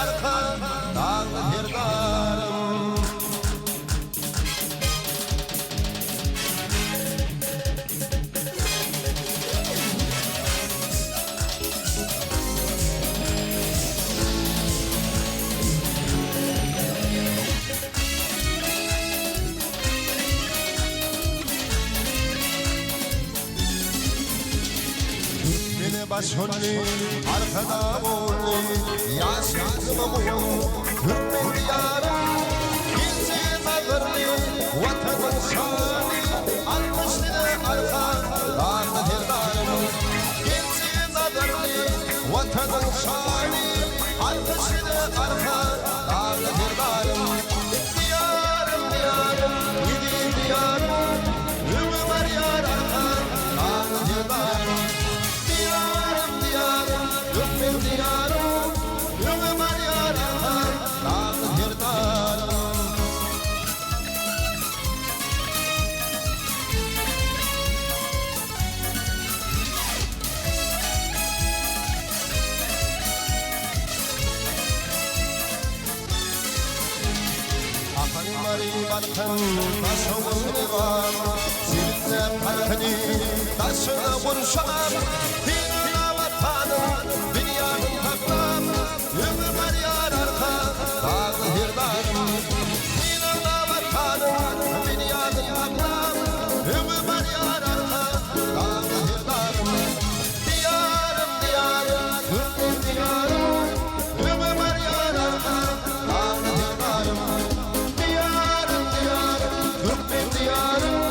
arka dağlı hirdarım. Başhulli arkada bolli yaşadığım bu hürmet diyarım gizli nazarlı vatanın şanı almıştı arka dağlı hirdarım. Gizli nazarlı vatanın şanı almıştı arka dağlı hirdarım. Diyarım diyarım gidi diyarım ümü var yar arka dağlı hirdarım. Diyarım, ümüm var yar arka dağlı hirdarım. Akan mari barkan taşımın var, zirze parkani taşına vuruşan. Dünyanın taklam, ümüm var yar arka dağlı hirdarım. Dünyanın vatanım, dünyanın taklam, ümüm var yar arka dağlı hirdarım. Diyarım diyarım, diyarım, ümüm var yar arka dağlı hirdarım. Diyarım diyarım, diyarım,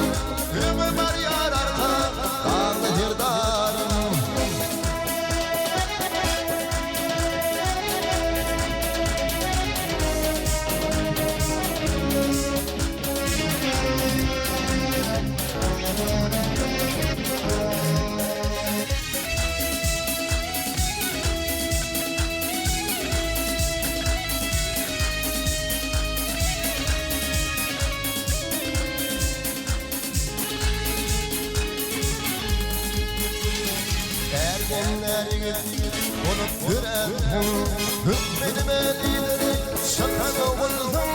ümüm var yar arka dağlı hirdarım. Ergenler olup yüreğim hükmedim elini şakanı buldum.